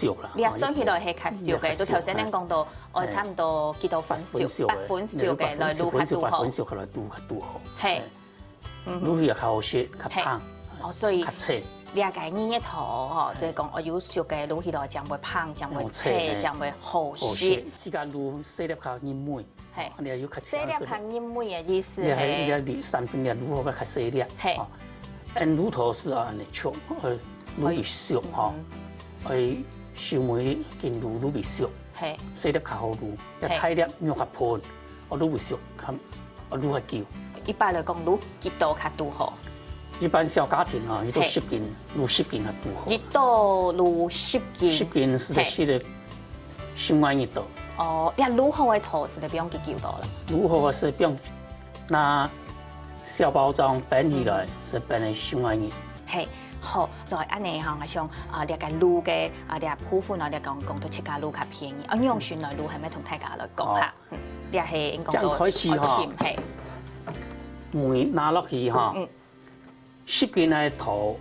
熟啦。你啊，算起来係較熟嘅，都頭先咱講到，哦，差唔多幾多分熟，8分熟嘅來滷較拄好。8分熟嘅來滷好。係，滷去較好食，較香。哦，所以較脆。你啊，介捏一頭吼，即係講我有熟嘅滷起來，將會香，將會脆，將會好食。自家滷細粒較黏味。係。你又要較細粒較黏味嘅意思係。你係三分嘅滷好較細粒。係。按滷頭是啊，安尼灼，滷越熟吼，燒梅見滷越熟。係。細粒較好滷，一太粒肉較盤，我滷越熟，我滷較久。一般來講，滷幾多較拄好？一般小家庭啊，伊都10斤，滷10斤較拄好。一刀滷10斤。10斤是在是的10萬一刀。哦，你滷好嘅頭是不用幾久刀啦？滷好嘅是不用拿小包裝拌起來，是拌的10萬一。係。好，來安尼吼，我想你個滷嘅你鋪粉啊，你講到自家滷較便宜，我用船來滷係咪同大家來講下？你係應該講開始吼，梅拿落去吼，10斤嘅頭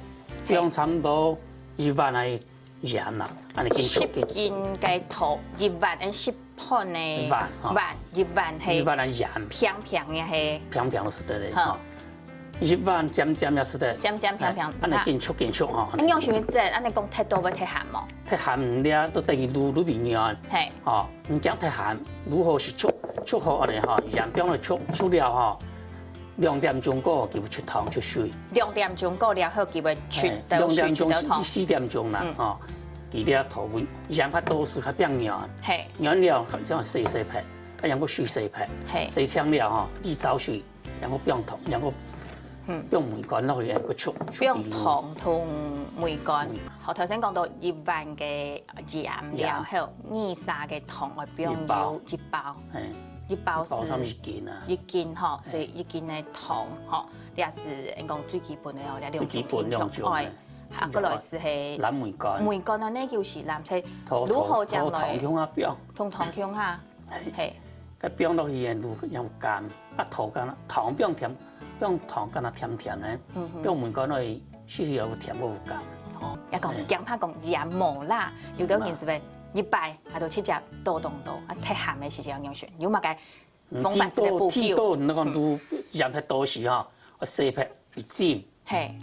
用差唔多1萬嘅鹽啦，安尼10斤嘅頭1萬10盤嘅1萬係1萬嘅鹽，平平嘅係平平是得嘞吼。1萬尖尖也是的，尖尖平平，安尼緊促吼。你用啥子？安尼講太多要太鹹冇？太鹹唔了，都等於滷變軟。係，哦，唔驚太鹹，滷好是促好安尼吼，鹽變嚟促了吼，2點鐘過就會出湯出水。2點鐘過了後就會出到水出到湯。4點鐘啦，哦，佢了頭尾鹽較多時較變軟。係，軟了咁樣細細片，咁樣個水細片，細槍了吼，一走水，然後變湯，然後。用梅乾落去個醋，用糖同梅乾。我頭先講到1萬嘅鹽了後，2、3嘅糖我不用要1包，一包是1斤啊，1斤吼，所以1斤嘅糖吼，你也是講最基本嘅哦，你2種品種，哎，下個來是係藍梅乾，梅乾啊，呢就是藍菜，如何將來同糖香下，係，個冰落去嘅滷又乾，啊糖不用甜。用糖干那甜甜的，用梅乾來試試有甜有甘。哦，一講講怕講鹽無辣，有啲人是咪100啊到7隻多凍到啊太鹹嘅時間用選，有乜嘅方法嚟補救？天多那個滷鹽太多時吼，我細片一浸，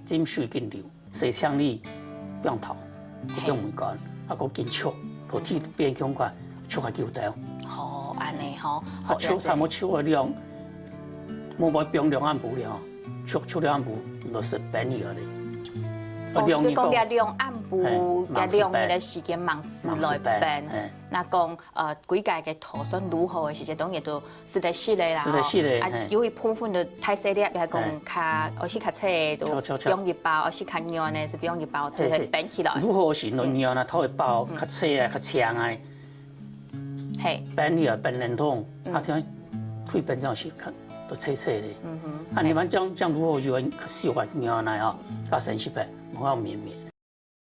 浸水緊流，細槍哩不用糖，不用梅乾，啊個緊灼，個天變強快，灼下久掉。好，安尼吼，灼差唔多灼個量。冇冇冰涼暗補了，出了暗補都是便宜了的。哦，就講你涼暗補，你涼你的時間忙時來拌。那講幾屆嘅頭算滷好嘅時間，當然都是得洗嚟啦。是得洗嚟。啊，由於鋪粉就太細粒，又係講較我是較脆，都不用1包；我是較軟嘅，是不用1包，就係拌起來。滷好是軟軟啦，頭1包較脆啊，較強啊。係。拌起來拌冷湯，啊像退拌這樣是都脆脆的，啊！你們這樣如何就較熟啊？軟來哦，較sensible，冇咁綿綿。